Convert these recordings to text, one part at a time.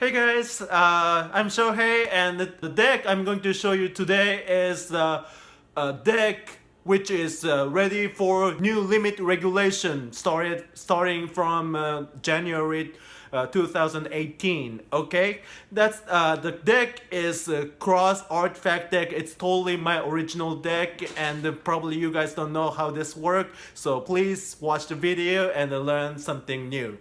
Hey guys, I'm Shohei, and the deck I'm going to show you today is the deck which is ready for new limit regulation starting from January 2018. Okay, that's the deck is a cross artifact deck. It's totally my original deck, and probably you guys don't know how this works. So please watch the video and learn something new.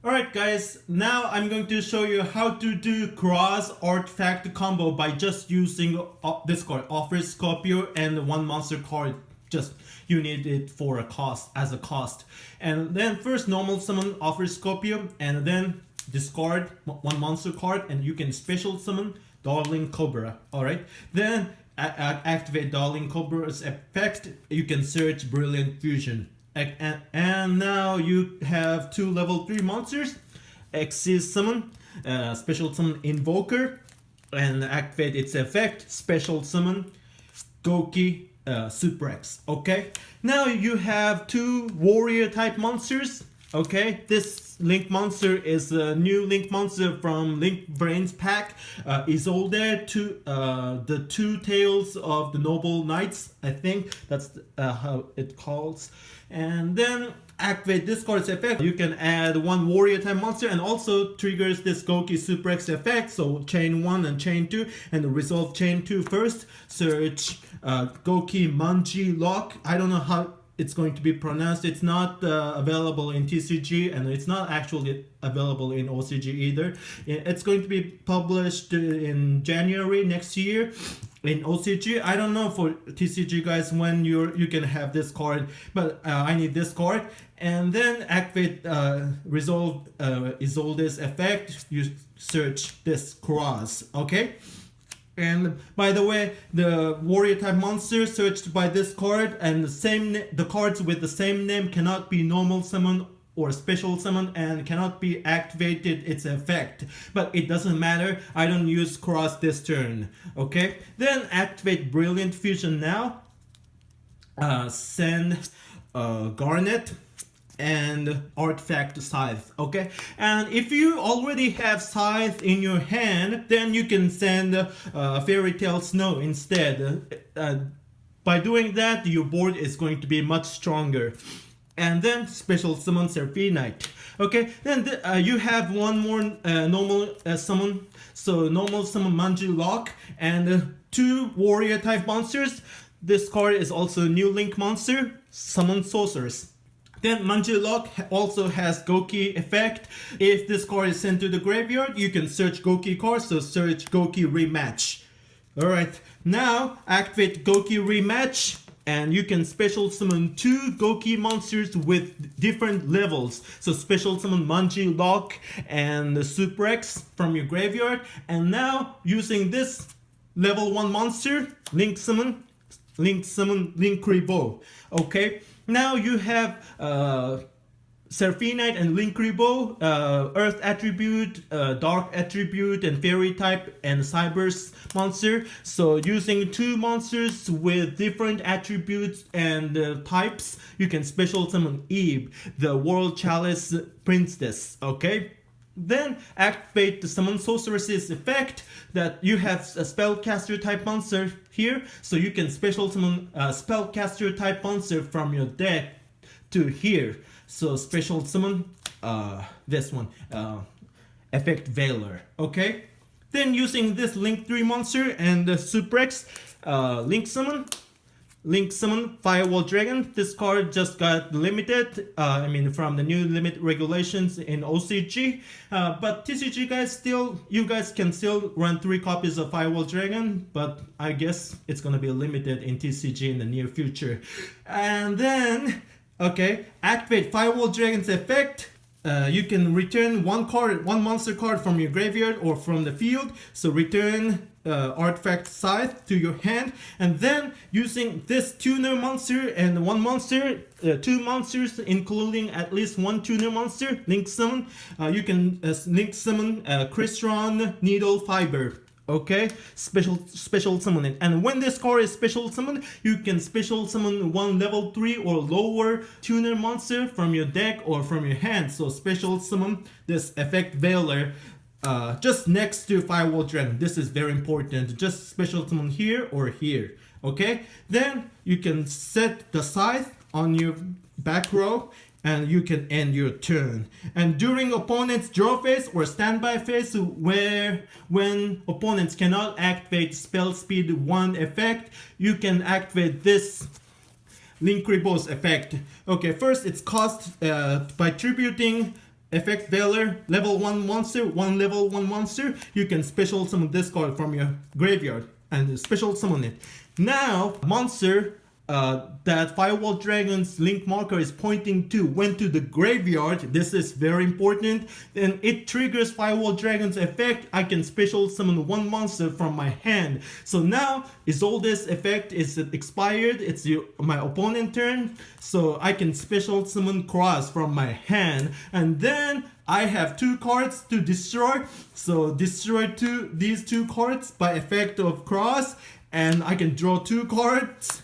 Alright guys, now I'm going to show you how to do cross artifact combo by just using this card, Offer Scorpio, and one monster card. Just you need it for a cost, as a cost. And then first normal summon Offer Scorpio, and then discard one monster card, and you can special summon Darling Cobra. Alright, then activate Darling Cobra's effect. You can search Brilliant Fusion. And now you have two level 3 monsters, Xyz Summon, Special Summon Invoker, and activate its effect, Special Summon Goki Suprex. Okay, now you have two Warrior type monsters. Okay, this Link monster is a new Link monster from Link Brains pack. Isolde to the two tails of the Noble Knights. I think that's how it calls. And then activate this card's effect. You can add one Warrior type monster, and also triggers this Goki Suprex effect. So chain 1 and chain 2, and resolve chain 2 first. Search Goki Manji Lock. I don't know how it's going to be pronounced. It's not available in TCG, and it's not actually available in OCG either. It's going to be published in January next year in OCG. I don't know for TCG guys when you can have this card, but I need this card. And then activate resolve Isolde's effect. You search this Kuraz. Okay. And by the way, the Warrior type monster searched by this card, and the cards with the same name cannot be normal summon or special summon, and cannot be activated its effect. But it doesn't matter, I don't use cross this turn. Okay, then activate Brilliant Fusion now. Send Garnet and Artifact Scythe. Okay, and if you already have Scythe in your hand, then you can send Fairy Tale Snow instead. By doing that, your board is going to be much stronger. And then special summon Seraphinite. Okay, then you have one more normal summon. So normal summon Manji Lock, and two Warrior type monsters. This card is also a new Link monster, Summon Sorcerers. Then Manji Lock also has Goki effect. If this card is sent to the graveyard, you can search Goki cards, so search Goki Rematch. Alright, now activate Goki Rematch, and you can special summon two Goki monsters with different levels. So special summon Manji Lock and the Suprex from your graveyard. And now using this level 1 monster, Link Summon Linkribo. Okay, now you have Seraphinite and Linkribo, Earth attribute, Dark attribute, and Fairy type, and Cyber's monster. So using two monsters with different attributes and types, you can special summon Eve, the World Chalice Princess. Okay. Then activate the Summon Sorceress's effect, that you have a Spellcaster type monster here, so you can special summon a Spellcaster type monster from your deck to here. So special summon this one, Effect Veiler. Okay. Then using this Link 3 monster and the Suprex, Link Summon Firewall Dragon. This card just got limited, from the new limit regulations in OCG. But TCG guys, you guys can still run 3 copies of Firewall Dragon, but I guess it's gonna be limited in TCG in the near future. And then, okay, activate Firewall Dragon's effect. You can return one monster card from your graveyard or from the field. So return Artifact Scythe to your hand, and then using this tuner monster and one monster, two monsters including at least one tuner monster, Link Summon, you can Link Summon Crystron Needle Fiber. Okay, special summon it. And when this card is special summoned, you can special summon one level 3 or lower tuner monster from your deck or from your hand. So special summon this effect Veiler just next to Firewall Dragon. This is very important. Just special summon here or here. Okay, then you can set the scythe on your back row and you can end your turn. And during opponent's draw phase or standby phase, when opponents cannot activate spell speed 1 effect, you can activate this Link Rebo's effect. Okay, first it's cost by tributing effect Veiler, level 1 monster, 1 level 1 monster, you can special summon this card from your graveyard and special summon it. Now, monster that Firewall Dragon's link marker is pointing to went to the graveyard. This is very important. Then it triggers Firewall Dragon's effect. I can special summon 1 monster from my hand. So now Isolde's effect is expired. It's my opponent turn. So I can special summon Kuraz from my hand. And then I have 2 cards to destroy. So destroy these 2 cards by effect of Kuraz. And I can draw 2 cards.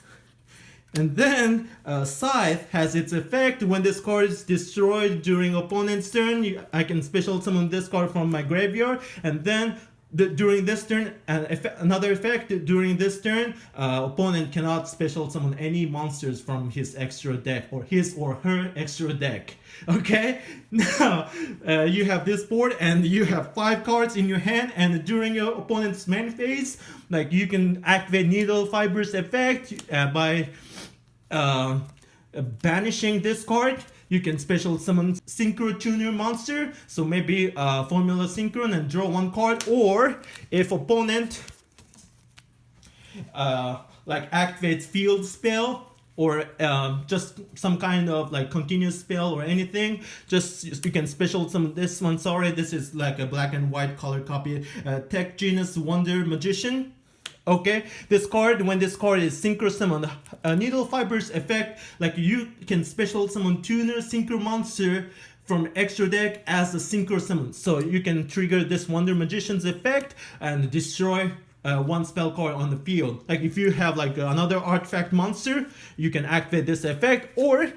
And then Scythe has its effect. When this card is destroyed during opponent's turn, I can special summon this card from my graveyard. And then during this turn, another effect during this turn, opponent cannot special summon any monsters from his extra deck or his or her extra deck. Okay, now you have this board and you have 5 cards in your hand, and during your opponent's main phase, like you can activate Needle Fiber's effect by banishing this card. You can special summon Synchro Tuner monster, so maybe Formula Synchron and draw 1 card, or if opponent like activates field spell or just some kind of like continuous spell or anything, just you can special summon this one. Sorry, this is like a black and white color copy. Tech Genus Wonder Magician. Okay, this card, when this card is synchro summoned, Needle Fiber's effect, like you can special summon tuner synchro monster from extra deck as a synchro summon. So you can trigger this Wonder Magician's effect and destroy 1 spell card on the field. Like if you have like another artifact monster, you can activate this effect, or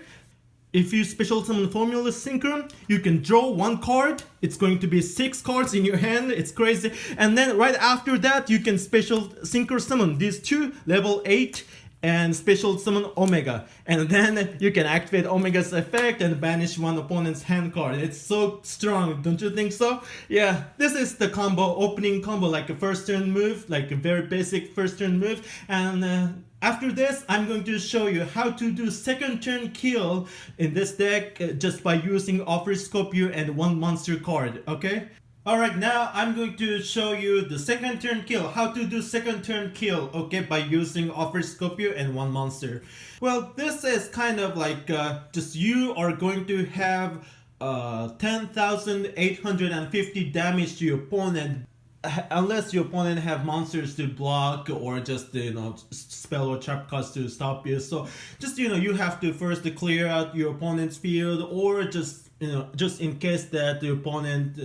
if you special summon Formula Synchron, you can draw 1 card. It's going to be 6 cards in your hand. It's crazy. And then right after that, you can special synchro summon these 2 level 8 and special summon Omega. And then you can activate Omega's effect and banish 1 opponent's hand card. It's so strong, don't you think so? Yeah, this is the combo, opening combo, like a first turn move, like a very basic first turn move. And after this, I'm going to show you how to do second turn kill in this deck just by using Offer Scorpio and 1 monster card, okay? Alright, now I'm going to show you the second turn kill, how to do second turn kill, okay, by using Offer Scorpio and 1 monster. Well, this is kind of like just you are going to have 10,850 damage to your opponent, unless your opponent have monsters to block or just spell or trap cards to stop you. So just you have to first clear out your opponent's field, or just just in case that the opponent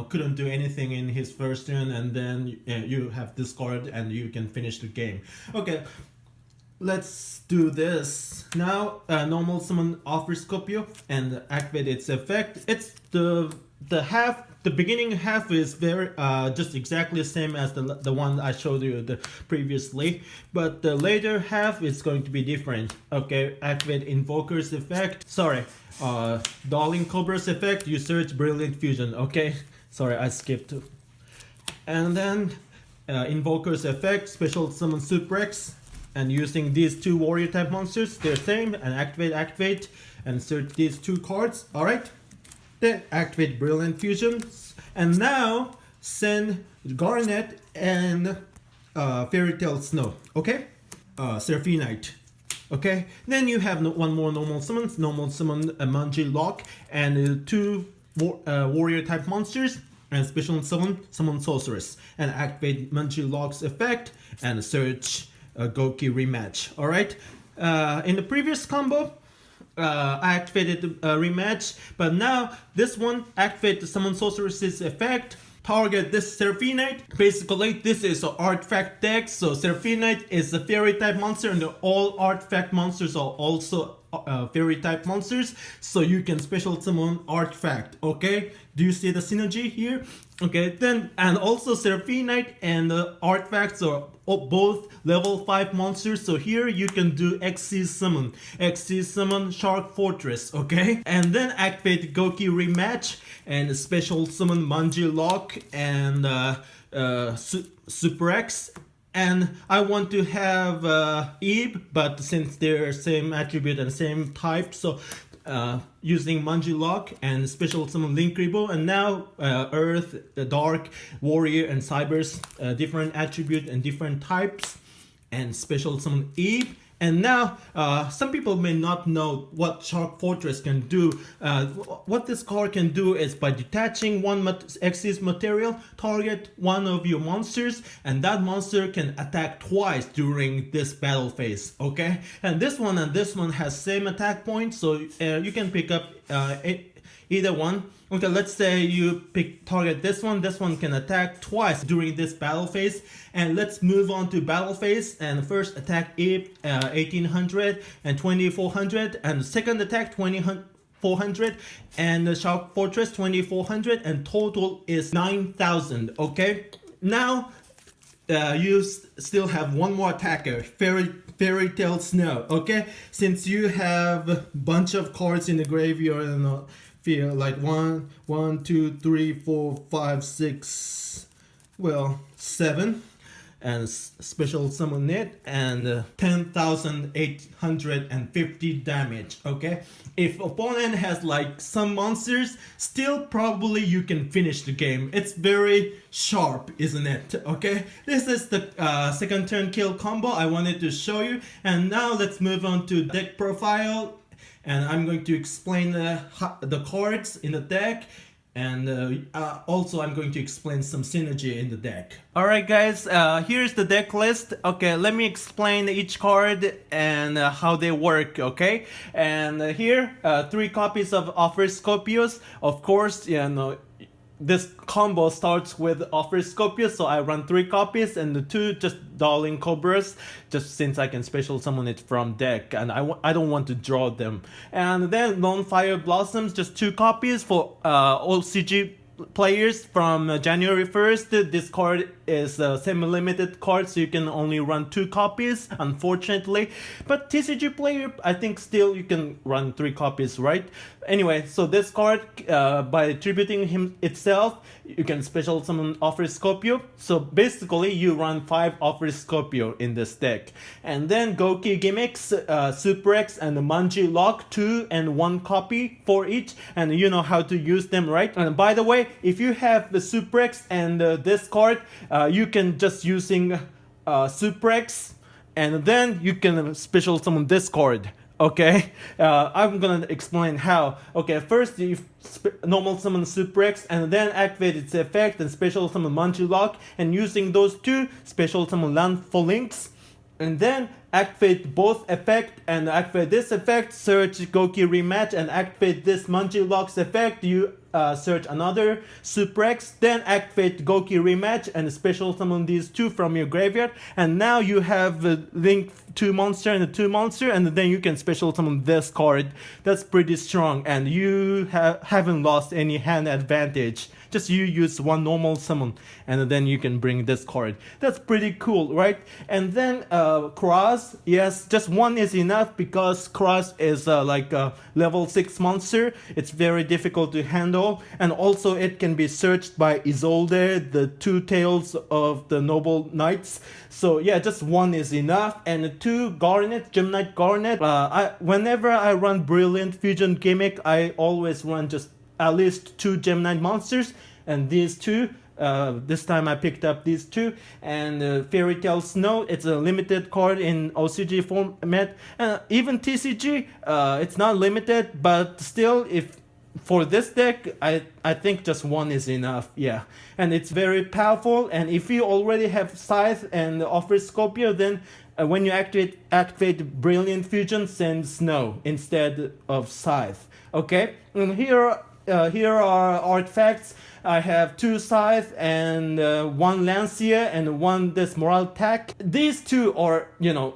couldn't do anything in his first turn, and then you have this card and you can finish the game. Okay, let's do this now. Normal summon Offer Scorpio and activate its effect. It's the beginning half is very just exactly the same as the one I showed you previously, but the later half is going to be different. Okay, activate Invoker's effect. Sorry, Darling Cobra's effect. You search Brilliant Fusion. Okay, sorry, I skipped. And then Invoker's effect, special summon Suprex, and using these 2 warrior type monsters, they're same, and activate, and search these 2 cards. All right. Then activate Brilliant Fusion, and now send Garnet and Fairy Tale Snow, okay? Seraphonite, okay? Then you have 1 more normal summon Manji Lock, and 2 warrior type monsters, and special summon Sorceress, and activate Manji Lock's effect, and search Goki Rematch, alright? In the previous combo, I activated the rematch, but now this one activates the Summon Sorceress's effect, target this Seraphonite. Basically, this is an artifact deck. So Seraphonite is a fairy type monster, and all artifact monsters are also fairy type monsters. So you can special summon artifact. Okay, do you see the synergy here? Okay, then, and also Seraphonite and artifacts are both level 5 monsters. So here you can do XC summon Shark Fortress. Okay, and then activate Goki Rematch and special summon Manji Lock and Super X. And I want to have Eve, but since they're same attribute and same type, so using Manji Lock and special summon Link Rebo, and now Earth, Dark, Warrior, and Cyber's different attribute and different types, and special summon Eve. And now, some people may not know what Shark Fortress can do. What this card can do is by detaching one Xyz material, target one of your monsters, and that monster can attack twice during this battle phase. Okay, and this one has same attack point, so you can pick up either one. Okay, let's say you target this one can attack twice during this battle phase. And let's move on to battle phase, and first attack 1800 and 2400, and second attack 2400, and the Shark Fortress 2400, and total is 9000. Okay, now you still have one more attacker, Fairy Tale Snow. Okay, since you have a bunch of cards in the graveyard and feel like 1, 2, 3, 4, 5, 6, well, 7, and special summon it, and 10,850 damage. Okay, if opponent has like some monsters, still probably you can finish the game. It's very sharp, isn't it? Okay, this is the second turn kill combo I wanted to show you. And now let's move on to deck profile, and I'm going to explain the cards in the deck, and also I'm going to explain some synergy in the deck. Alright guys, here's the deck list. Okay, let me explain each card and how they work. Okay, and here 3 copies of Offer Scorpios. Of course, you know, this combo starts with Offer Scorpius, so I run 3 copies, and the 2 just Darling Cobras, just since I can special summon it from deck, and I don't want to draw them. And then Lone Fire Blossoms, just 2 copies for OCG players from January 1st. This card is a semi-limited card, so you can only run 2 copies, unfortunately. But TCG player, I think still you can run 3 copies, right? Anyway, so this card, by attributing him itself, you can special summon Offer Scorpio. So basically, you run 5 Offer Scorpio in this deck. And then Goki Gimmicks, Super X, and the Manji Lock, 2 and 1 copy for each. And you know how to use them, right? And by the way, if you have the Super X and this card, you can just using Super X, and then you can special summon this card. Okay, I'm gonna explain how. Okay, first you normal summon Super X, and then activate its effect and special summon Manji Lock, and using those 2 special summon Land for Links, and then activate both effect and activate this effect, search Goki Rematch, and activate this Manji Lock's effect, you search another Super X, then activate Goki Rematch and special summon these 2 from your graveyard, and now you have the Link 2 monster and the 2 monster, and then you can special summon this card. That's pretty strong, and you haven't lost any hand advantage. Just you use 1 normal summon, and then you can bring this card. That's pretty cool, right? And then Kuraz, yes, just 1 is enough, because Kuraz is like a level 6 monster. It's very difficult to handle, and also it can be searched by Isolde, the 2 tails of the Noble Knights. So yeah, just 1 is enough. And 2 Garnet, Gemknight Garnet. Whenever I run Brilliant Fusion Gimmick, I always run just at least 2 Gemknight monsters, and these 2. This time I picked up these 2, and Fairy Tale Snow, it's a limited card in OCG format, and even TCG, it's not limited, but still, if for this deck, I think just 1 is enough, yeah. And it's very powerful, and if you already have Scythe and Offer Scorpio, then when you activate Brilliant Fusion, send Snow instead of Scythe, okay? And here here are artifacts. I have 2 Scythe and 1 Lancia and 1 this Moral Attack. These 2 are,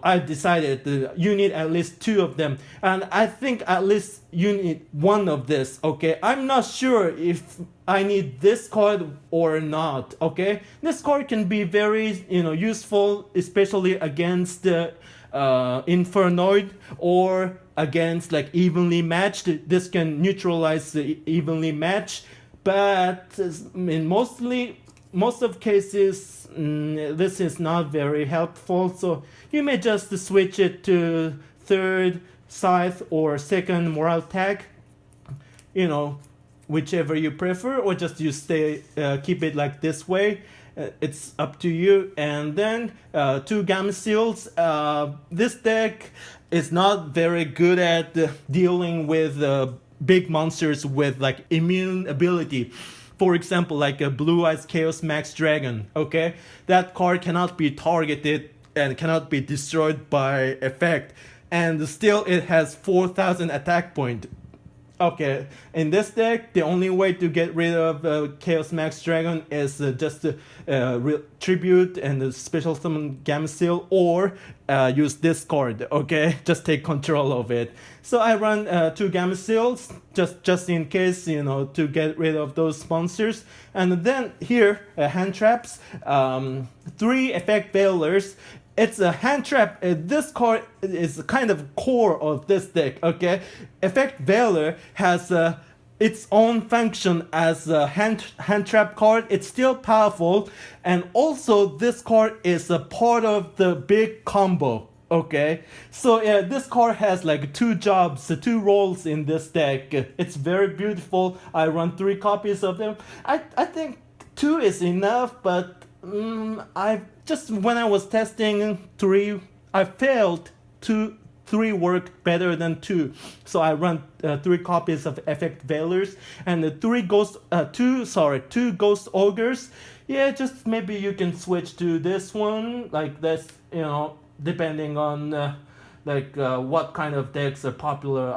I decided you need at least 2 of them. And I think at least you need 1 of this, okay? I'm not sure if I need this card or not, okay? This card can be very, useful, especially against the Infernoid or against like evenly matched. This can neutralize the evenly matched. But in most of cases, this is not very helpful. So you may just switch it to 3rd Scythe or 2nd Moral Attack, whichever you prefer, or just keep it like this way. It's up to you. And then 2 Gamma Seals. This deck is not very good at dealing with big monsters with like immune ability. For example, like a Blue Eyes Chaos Max Dragon, okay? That card cannot be targeted and cannot be destroyed by effect. And still it has 4,000 attack point. Okay, in this deck, the only way to get rid of Chaos Max Dragon is just tribute and special summon Gamma Seal, or use this card, okay? Just take control of it. So I run 2 Gamma Seals, just in case, to get rid of those monsters. And then here, hand traps, 3 effect veilers. It's a hand trap. This card is kind of core of this deck, okay? Effect Veiler has its own function as a hand trap card. It's still powerful. And also this card is a part of the big combo, okay? So yeah, this card has like 2 jobs, 2 roles in this deck. It's very beautiful. I run 3 copies of them. I think 2 is enough, but when I was testing 3, I failed 3 worked better than 2. So I run 3 copies of Effect Veilers and 2 Ghost Ogres. Yeah, just maybe you can switch to this one, like this, depending on what kind of decks are popular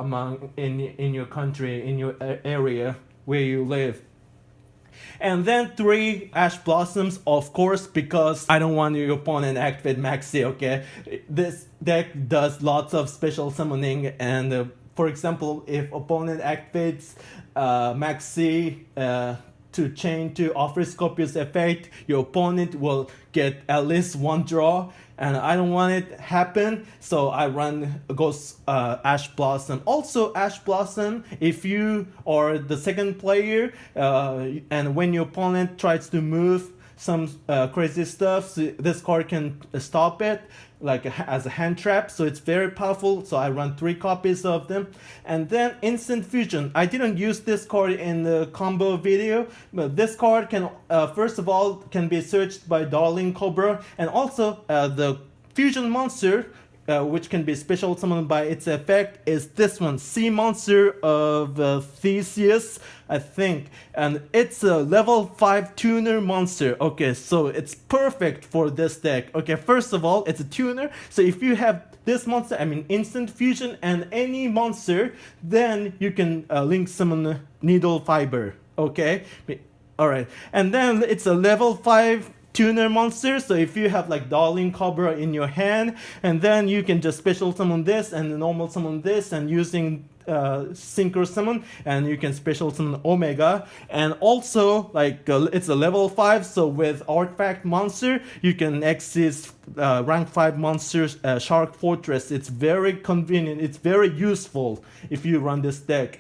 in your country, in your area where you live. And then 3 Ash Blossoms, of course, because I don't want your opponent to activate Maxi, okay? This deck does lots of special summoning, and for example, if opponent activates Maxi to chain to offer Scorpius effect, your opponent will get at least 1 draw, and I don't want it to happen, so I run Ghost Ash Blossom. Also, Ash Blossom, if you are the second player, and when your opponent tries to move some crazy stuff, so this card can stop it, like as a hand trap, so it's very powerful. So I run 3 copies of them. And then Instant Fusion. I didn't use this card in the combo video, but this card can first of all can be searched by Darling Cobra, and also the fusion monster, which can be special summoned by its effect, is this one, Sea Monster of Theseus, I think. And it's a level 5 tuner monster. Okay, so it's perfect for this deck. Okay, first of all, it's a tuner. So if you have this monster, Instant Fusion and any monster, then you can link summon Needle Fiber. Okay, alright. And then it's a level 5 tuner monster, so if you have like Darling Cobra in your hand, and then you can just special summon this and normal summon this, and using synchro summon, and you can special summon Omega. And also it's a level 5, so with artifact monster you can exit rank 5 monsters, Shark Fortress. It's very convenient, it's very useful if you run this deck.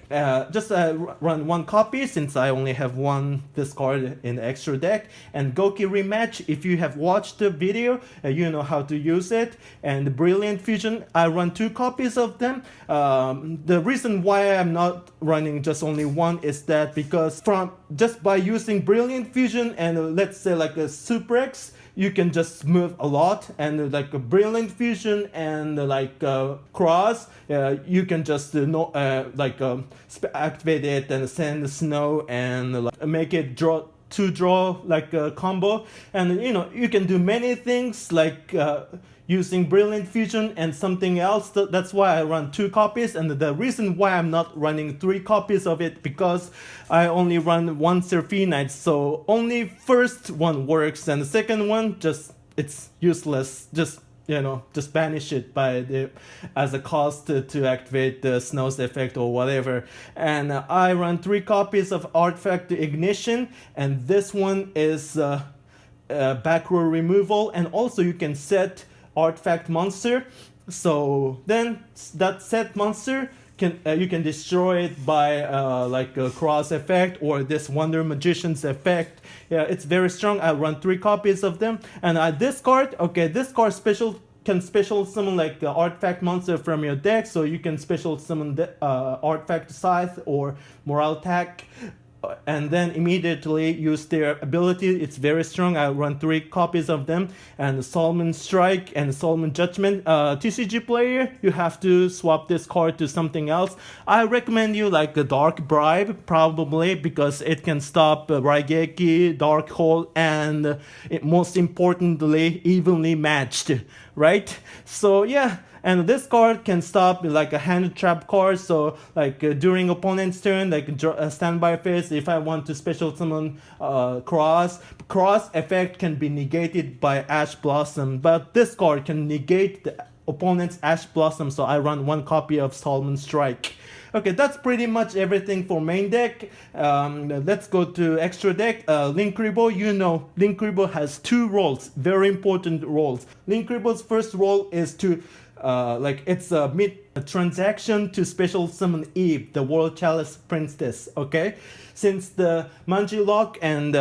Just run 1 copy, since I only have 1 this card in the extra deck. And Goki Rematch, if you have watched the video, you know how to use it. And Brilliant Fusion, I run 2 copies of them. The reason why I'm not running just only 1 is that because just by using Brilliant Fusion and let's say like a Super X, you can just move a lot, and like a Brilliant Fusion and Kuraz, you can just activate it and send snow and make it draw two draw like a combo, and you can do many things like using Brilliant Fusion and something else. That's why I run 2 copies, and the reason why I'm not running 3 copies of it, because I only run 1 Seraphinite, so only first one works, and the second one it's useless. Just banish it as a cost to activate the Snow's effect or whatever. And I run 3 copies of Artifact Ignition, and this one is back row removal, and also you can set Artifact Monster. So then that set monster you can destroy it by like a Kuraz effect or this Wonder Magician's effect. Yeah, it's very strong. I run 3 copies of them, and this card can special summon like the artifact monster from your deck, so you can special summon the Artifact Scythe or Morale Attack, and then immediately use their ability. It's very strong. I run 3 copies of them, and Solomon Strike and Solomon Judgment. TCG player, you have to swap this card to something else. I recommend you like a Dark Bribe, probably, because it can stop Raigeki, Dark Hole, and most importantly, evenly matched, right? So yeah. And this card can stop like a hand trap card, so like during opponent's turn, like standby phase, if I want to special summon Kuraz effect can be negated by Ash Blossom, but this card can negate the opponent's Ash Blossom, so I run 1 copy of Solomon Strike. Okay, that's pretty much everything for main deck. Let's go to extra deck. Linkribo, Linkribo has 2 roles, very important roles. Linkribo's first role is to it's a transaction to special summon Eve, the World Chalice Princess. Okay, since the Manjilock and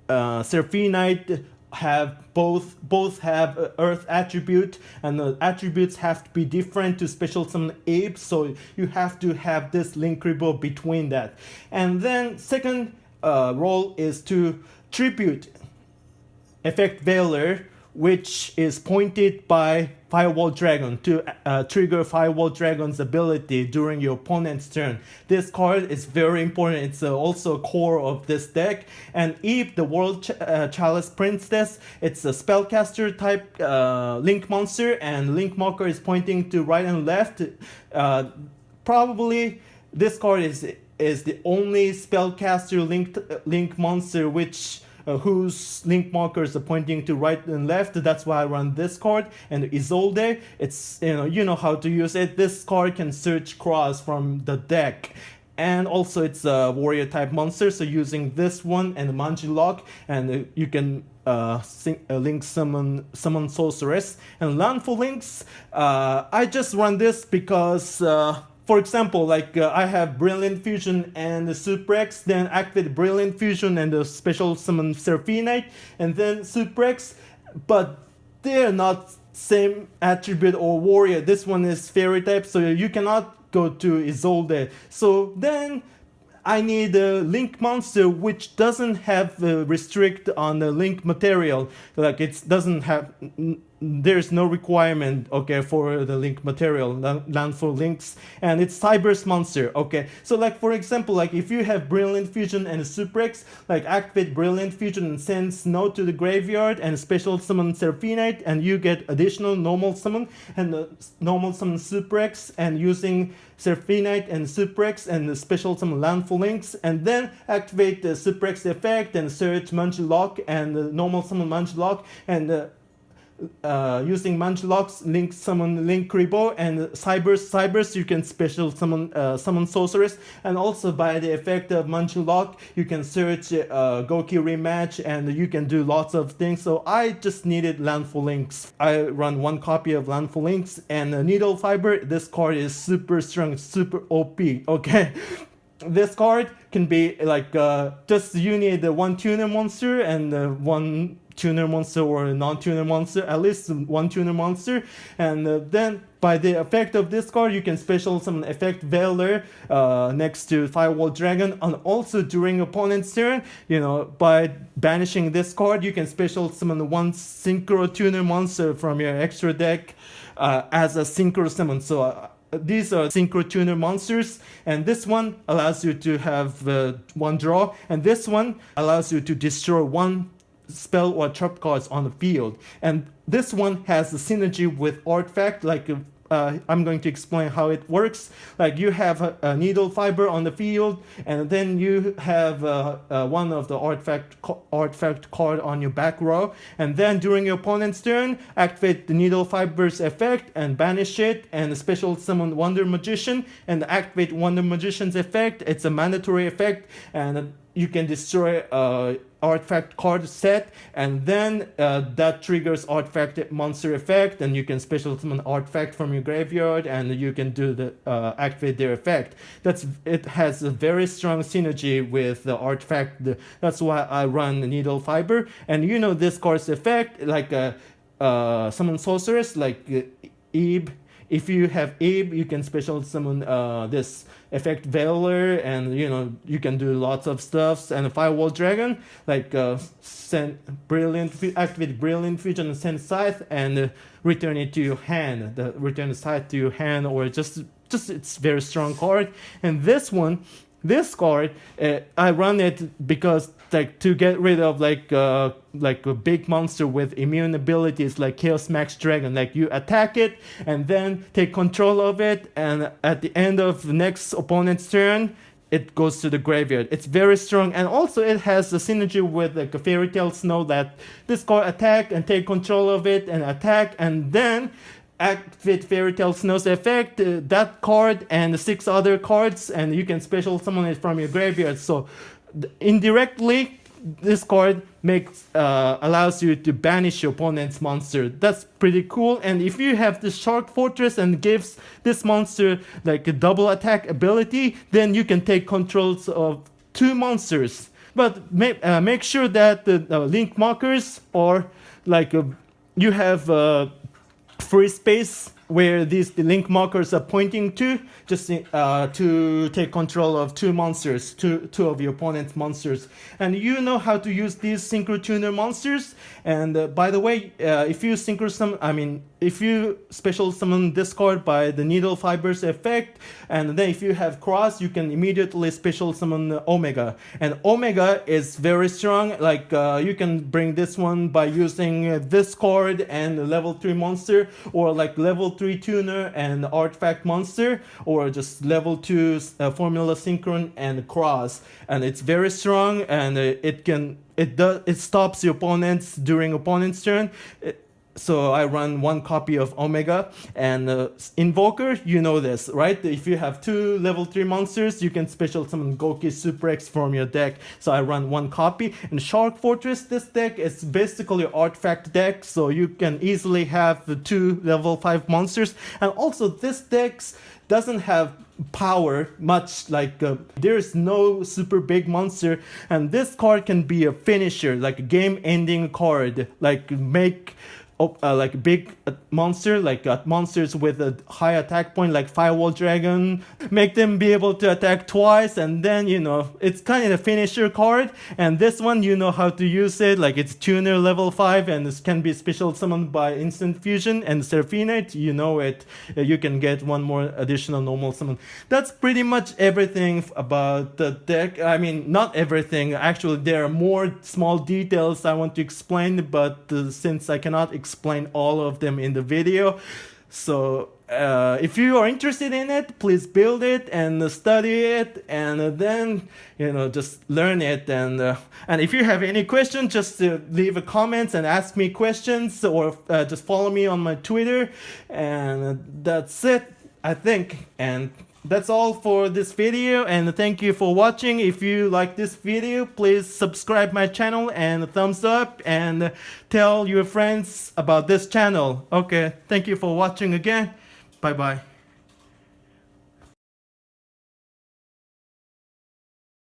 Seraphinite have both have Earth attribute, and the attributes have to be different to special summon Eve, so you have to have this Linkribo between that. And then second role is to tribute Effect Veiler, which is pointed by Firewall Dragon to trigger Firewall Dragon's ability during your opponent's turn. This card is very important. It's also core of this deck. And Eve, the World Chalice Princess, it's a spellcaster type link monster, and link marker is pointing to right and left. Probably this card is the only spellcaster link monster whose link markers are pointing to right and left. That's why I run this card. And Isolde, it's you know how to use it. This card can search Kuraz from the deck. And also it's a warrior type monster, so using this one and Manjilock, and you can link summon sorceress. And landfall links, I just run this because for example, like I have Brilliant Fusion and the Suprex, then activate Brilliant Fusion and the special summon Seraphinite, and then Suprex, but they're not same attribute or warrior. This one is fairy type, so you cannot go to Isolde. So then I need a link monster which doesn't have restrict on the link material. Like it doesn't have, there's no requirement, okay, for the link material, landfall links, and it's Cyber's monster, okay. So like for example, like if you have Brilliant Fusion and Suprex, like activate Brilliant Fusion and send Snow to the graveyard and special summon Seraphinite, and you get additional normal summon and normal summon Suprex, and using Seraphinite and Suprex and the special summon landfall links, and then activate the Suprex effect and search Manjilock and the normal summon Manjilock, and using Manjilock's link summon Linkribo, and Cybers you can special summon sorceress, and also by the effect of Manjilock you can search Goki rematch, and you can do lots of things. So I just needed landfall links. I run 1 copy of landfall links, and Needle Fiber, this card is super strong, super OP, okay. This card can be like just you need 1 tuner monster and 1 tuner monster or a non-tuner monster, at least 1 tuner monster, and then by the effect of this card you can special summon Effect Veiler next to Firewall Dragon, and also during opponent's turn, by banishing this card you can special summon 1 synchro tuner monster from your extra deck as a synchro summon. So these are synchro tuner monsters, and this one allows you to have one draw, and this one allows you to destroy one spell or trap cards on the field. And this one has a synergy with artifact, like I'm going to explain how it works. Like you have a needle fiber on the field, and then you have one of the artifact card on your back row, and then during your opponent's turn, activate the needle fiber's effect and banish it, and special summon Wonder Magician and activate Wonder Magician's effect. It's a mandatory effect, and you can destroy artifact card set, and then that triggers artifact monster effect, and you can special summon artifact from your graveyard, and you can do the activate their effect. It has a very strong synergy with the artifact. That's why I run needle fiber. And you know this card's effect, like summon sorceress, like Eve. If you have Abe, you can special summon this effect Veiler, and you know you can do lots of stuffs. And Firewall Dragon, like activate Brilliant Fusion and send Scythe, and return it to your hand. Return the Scythe to your hand, or just it's very strong card. And this card, I run it because like to get rid of like a big monster with immune abilities like Chaos Max Dragon. Like you attack it and then take control of it, and at the end of the next opponent's turn, it goes to the graveyard. It's very strong, and also it has a synergy with like a Fairy Tale Snow, that this card attack and take control of it and attack, and then activate Fairy Tale Snow's effect, that card and the 6 other cards, and you can special summon it from your graveyard. So indirectly, this card allows you to banish your opponent's monster. That's pretty cool. And if you have the Shark Fortress and gives this monster like a double attack ability, then you can take controls of 2 monsters. But make sure that the link markers, or like you have free space where the link markers are pointing to, just to take control of 2 monsters, two of your opponent's monsters. And you know how to use these synchro tuner monsters. And by the way, if you if you special summon this card by the needle fibers effect, and then if you have Kuraz, you can immediately special summon Omega. And Omega is very strong. Like you can bring this one by using this card and level 3 monster, or like level 3 tuner and artifact monster, or just level 2 formula synchron and Kuraz. And it's very strong, and it stops your opponents during opponent's turn. So I run 1 copy of Omega. And Invoker, you know this, right? If you have 2 level 3 monsters, you can special summon Goki Super X from your deck. So I run 1 copy. And Shark Fortress, this deck is basically an artifact deck, so you can easily have the 2 level 5 monsters. And also this deck doesn't have power much, like there's no super big monster, and this card can be a finisher, like a game ending card, like make like big monster, like monsters with a high attack point like Firewall Dragon, make them be able to attack twice, and then you know it's kind of a finisher card. And this one, you know how to use it, like it's tuner level 5, and this can be special summoned by instant fusion and Seraphinite, you know it. You can get 1 more additional normal summon. That's pretty much everything about the deck. I mean, not everything, actually there are more small details I want to explain, but since I cannot explain all of them in the video, so if you are interested in it, please build it and study it, and then you know just learn it. And if you have any questions, just leave a comments and ask me questions, or just follow me on my Twitter. And that's it, I think. And that's all for this video, and thank you for watching. If you like this video, please subscribe my channel and thumbs up, and tell your friends about this channel. Okay, thank you for watching again. Bye bye.